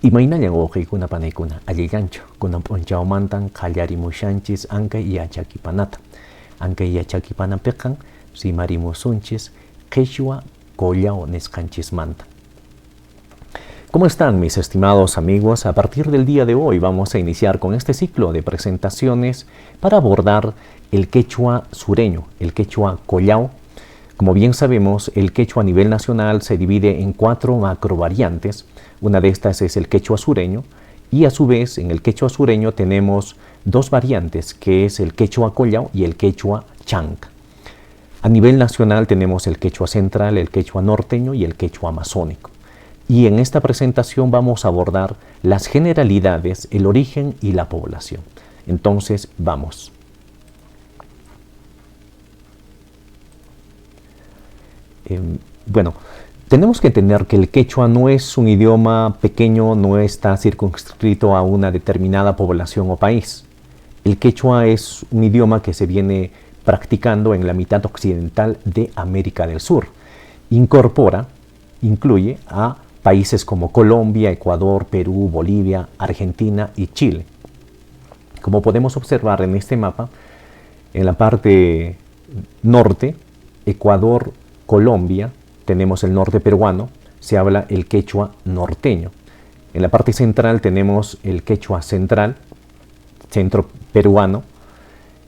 Imaynallan wawqiykuna panaykuna alliganchu kunan p'unchawmantan qallarimushanchis ankay yachakipanata. Ankay yachakipanapiqa rimarimusunchis qhichwa collao nisqanchismanta. ¿Cómo están, mis estimados amigos? A partir del día de hoy vamos a iniciar con este ciclo de presentaciones para abordar el quechua sureño, el quechua collao. Como bien sabemos, el quechua a nivel nacional se divide en 4 macrovariantes. Una de estas es el quechua sureño y a su vez en el quechua sureño tenemos 2 variantes, que es el quechua collao y el quechua chanca. A nivel nacional tenemos el quechua central, el quechua norteño y el quechua amazónico. Y en esta presentación vamos a abordar las generalidades, el origen y la población. Entonces, vamos. Bueno, tenemos que entender que el quechua no es un idioma pequeño, no está circunscrito a una determinada población o país. El quechua es un idioma que se viene practicando en la mitad occidental de América del Sur. Incluye a países como Colombia, Ecuador, Perú, Bolivia, Argentina y Chile. Como podemos observar en este mapa, en la parte norte, Ecuador, Colombia, tenemos el norte peruano, se habla el quechua norteño. En la parte central tenemos el quechua central, centro peruano,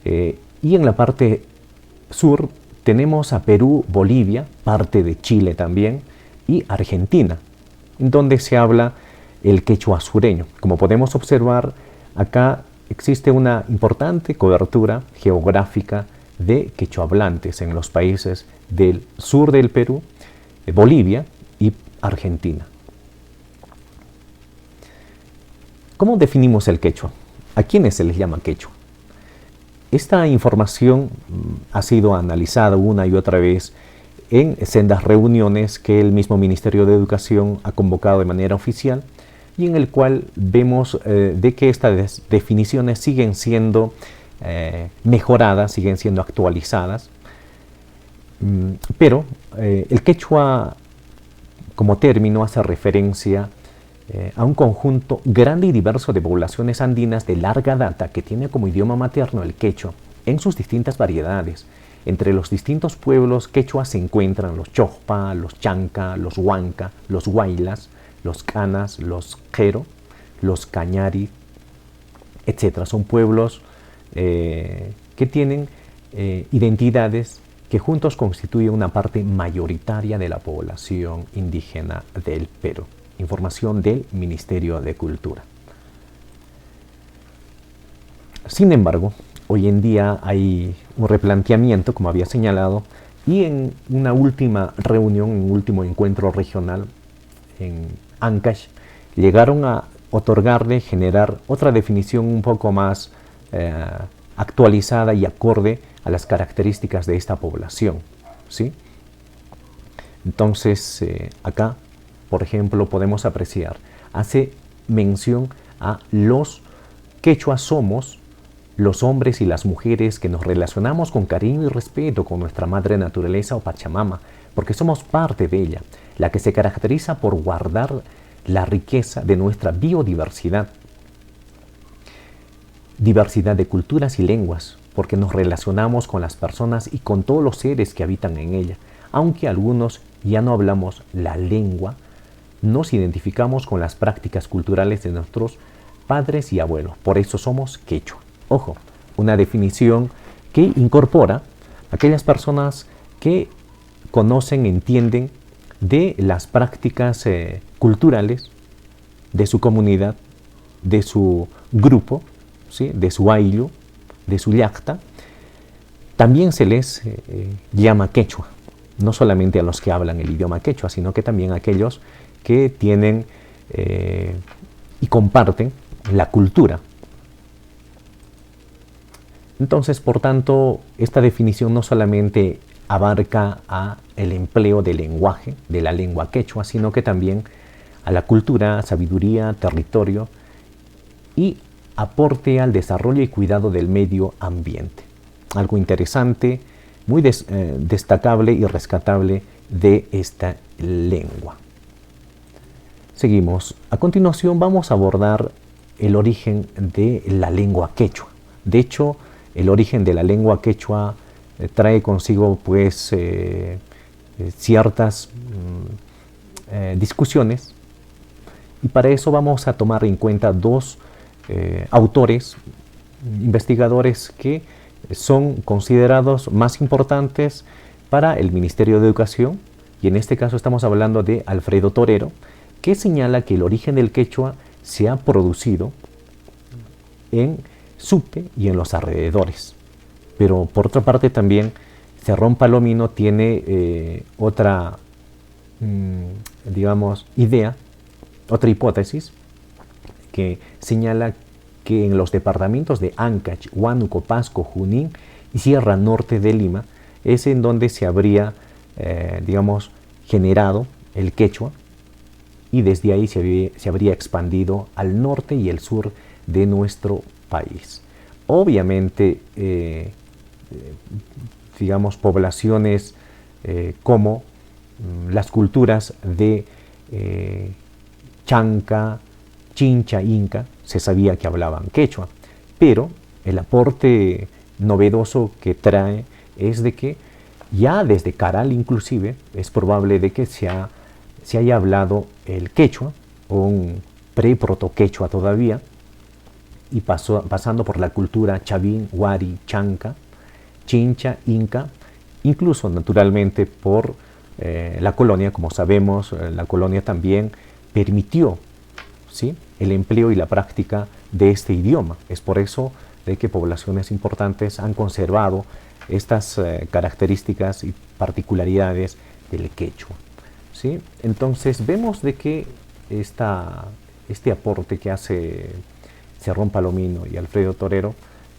y en la parte sur tenemos a Perú, Bolivia, parte de Chile también, y Argentina, donde se habla el quechua sureño. Como podemos observar, acá existe una importante cobertura geográfica de quechua hablantes en los países del sur del Perú, Bolivia y Argentina. ¿Cómo definimos el quechua? ¿A quiénes se les llama quechua? Esta información ha sido analizada una y otra vez en sendas reuniones que el mismo Ministerio de Educación ha convocado de manera oficial y en el cual vemos de que estas definiciones siguen siendo mejoradas, siguen siendo actualizadas, pero el quechua como término hace referencia a un conjunto grande y diverso de poblaciones andinas de larga data que tiene como idioma materno el quechua en sus distintas variedades. Entre los distintos pueblos quechua se encuentran los chojpa, los chanca, los huanca, los huaylas, los canas, los jero, los cañari, etc. Son pueblos que tienen identidades que juntos constituyen una parte mayoritaria de la población indígena del Perú. Información del Ministerio de Cultura. Sin embargo, hoy en día hay un replanteamiento, como había señalado, y en una última reunión, en un último encuentro regional en Ancash, llegaron a otorgarle, generar otra definición un poco más actualizada y acorde a las características de esta población, ¿sí? Entonces, acá, por ejemplo, podemos apreciar, hace mención a los quechuas somos los hombres y las mujeres que nos relacionamos con cariño y respeto con nuestra madre naturaleza o Pachamama, porque somos parte de ella, la que se caracteriza por guardar la riqueza de nuestra biodiversidad, diversidad de culturas y lenguas, porque nos relacionamos con las personas y con todos los seres que habitan en ella. Aunque algunos ya no hablamos la lengua, nos identificamos con las prácticas culturales de nuestros padres y abuelos. Por eso somos quechua. Ojo, una definición que incorpora aquellas personas que conocen, entienden de las prácticas culturales de su comunidad, de su grupo, ¿sí? De su ayllu, de su llacta. También se les llama quechua, no solamente a los que hablan el idioma quechua, sino que también a aquellos que tienen y comparten la cultura. Entonces, por tanto, esta definición no solamente abarca a el empleo del lenguaje, de la lengua quechua, sino que también a la cultura, sabiduría, territorio y aporte al desarrollo y cuidado del medio ambiente. Algo interesante, muy destacable y rescatable de esta lengua. Seguimos. A continuación vamos a abordar el origen de la lengua quechua. De hecho, el origen de la lengua quechua trae consigo pues ciertas discusiones, y para eso vamos a tomar en cuenta dos autores, investigadores que son considerados más importantes para el Ministerio de Educación, y en este caso estamos hablando de Alfredo Torero, que señala que el origen del quechua se ha producido en Supe y en los alrededores. Pero por otra parte también Cerrón Palomino tiene otra, digamos, idea, otra hipótesis, que señala que en los departamentos de Ancash, Huánuco, Pasco, Junín y Sierra Norte de Lima es en donde se habría, digamos, generado el quechua, y desde ahí se habría expandido al norte y el sur de nuestro país. Obviamente, digamos, poblaciones como las culturas de Chanca, Chincha, Inca, se sabía que hablaban quechua, pero el aporte novedoso que trae es de que ya desde Caral inclusive es probable de que se haya hablado el quechua, o un pre-proto-quechua todavía, y pasando por la cultura chavín, huari, chanca, chincha, inca, incluso naturalmente por la colonia. Como sabemos, la colonia también permitió, ¿sí?, el empleo y la práctica de este idioma. Es por eso de que poblaciones importantes han conservado estas características y particularidades del quechua, ¿sí? Entonces vemos de que este aporte que hace Cerrón Palomino y Alfredo Torero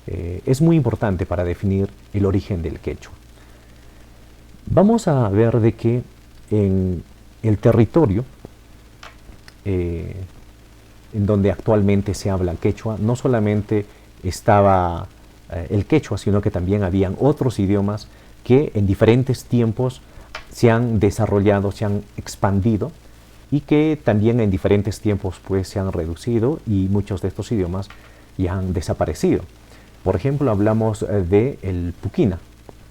es muy importante para definir el origen del quechua. Vamos a ver de que en el territorio en donde actualmente se habla quechua, no solamente estaba el quechua, sino que también habían otros idiomas que en diferentes tiempos se han desarrollado, se han expandido, y que también en diferentes tiempos pues se han reducido, y muchos de estos idiomas ya han desaparecido. Por ejemplo, hablamos del puquina,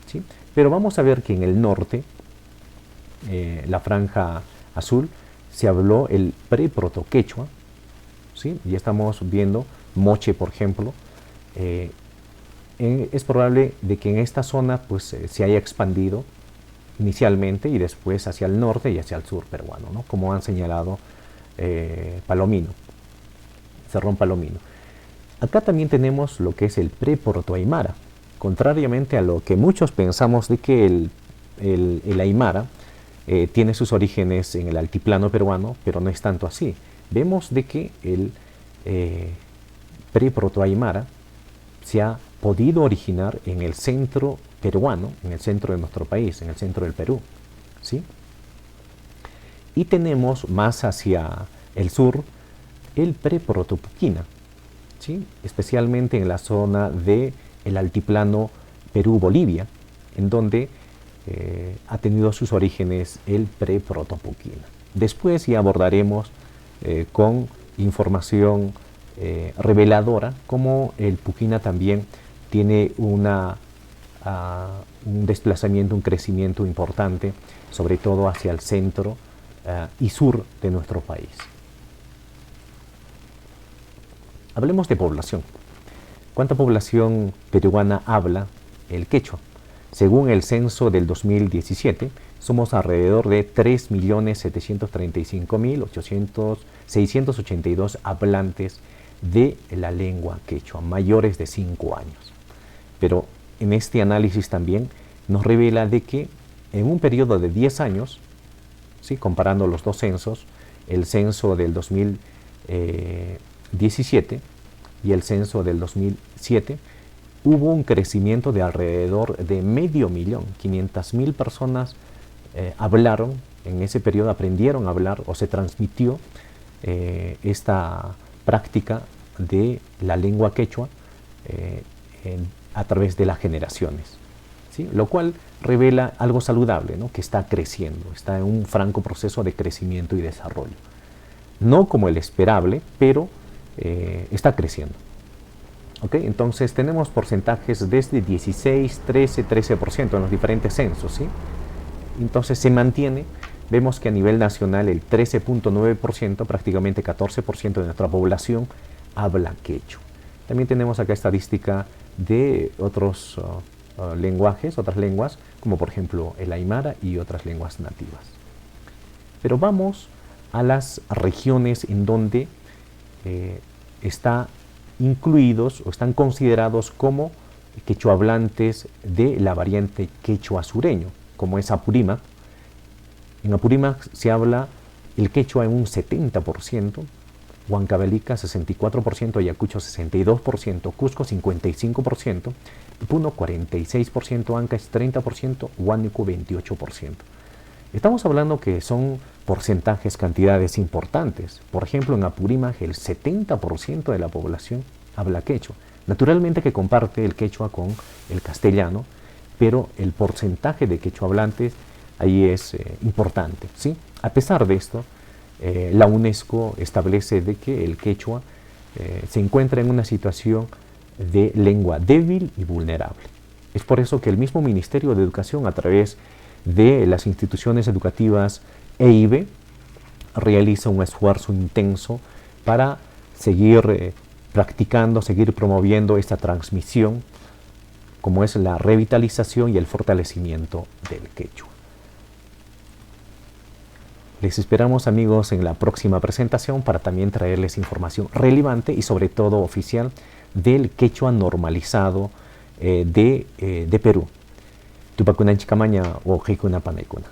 ¿sí? Pero vamos a ver que en el norte, la franja azul, se habló el pre-proto-quechua, ¿sí? Y estamos viendo moche, por ejemplo. Es probable de que en esta zona pues se haya expandido inicialmente y después hacia el norte y hacia el sur peruano, ¿no?, como han señalado Palomino, Cerrón Palomino. Acá también tenemos lo que es el pre-proto-aymara, contrariamente a lo que muchos pensamos de que el aymara tiene sus orígenes en el altiplano peruano, pero no es tanto así. Vemos de que el pre-proto-aymara se ha podido originar en el centro peruano, en el centro de nuestro país, en el centro del Perú, ¿sí? Y tenemos más hacia el sur el pre-proto-puquina, ¿sí?, especialmente en la zona del altiplano Perú-Bolivia, en donde ha tenido sus orígenes el pre-proto-puquina. Después ya abordaremos con información reveladora cómo el puquina también tiene un desplazamiento, un crecimiento importante, sobre todo hacia el centro y sur de nuestro país. Hablemos de población. ¿Cuánta población peruana habla el quechua? Según el censo del 2017, somos alrededor de 3.075.682 hablantes de la lengua quechua, mayores de 5 años. Pero en este análisis también nos revela de que en un periodo de 10 años, ¿sí?, comparando los dos censos, el censo del 2017 y el censo del 2007, hubo un crecimiento de alrededor de 500.000, 500.000 personas hablaron en ese periodo, aprendieron a hablar, o se transmitió esta práctica de la lengua quechua a través de las generaciones, ¿sí? Lo cual revela algo saludable, ¿no?, que está creciendo, está en un franco proceso de crecimiento y desarrollo. no como el esperable, pero está creciendo. ¿Okay? Entonces tenemos porcentajes desde 16, 13, 13% en los diferentes censos, ¿sí? Entonces se mantiene, vemos que a nivel nacional el 13.9%, prácticamente 14% de nuestra población habla quechua. También tenemos acá estadística de otros lenguajes, otras lenguas, como por ejemplo el aymara y otras lenguas nativas. Pero vamos a las regiones en donde está incluidos o están considerados como quechua hablantes de la variante quechua sureño, como es Apurímac. En Apurímac se habla el quechua en un 70%, Huancavelica 64%, Ayacucho 62%, Cusco 55%, Puno 46%, Ancash 30%, Huánuco 28%. Estamos hablando que son porcentajes, cantidades importantes. Por ejemplo, en Apurímac el 70% de la población habla quechua. Naturalmente que comparte el quechua con el castellano, pero el porcentaje de quechua hablantes ahí es importante, ¿sí? A pesar de esto, la UNESCO establece de que el quechua se encuentra en una situación de lengua débil y vulnerable. Es por eso que el mismo Ministerio de Educación, a través de las instituciones educativas EIBE, realiza un esfuerzo intenso para seguir practicando, seguir promoviendo esta transmisión, como es la revitalización y el fortalecimiento del quechua. Les esperamos, amigos, en la próxima presentación para también traerles información relevante y sobre todo oficial del quechua normalizado de Perú. Tupacunan chicamaña o jicuna panaicuna.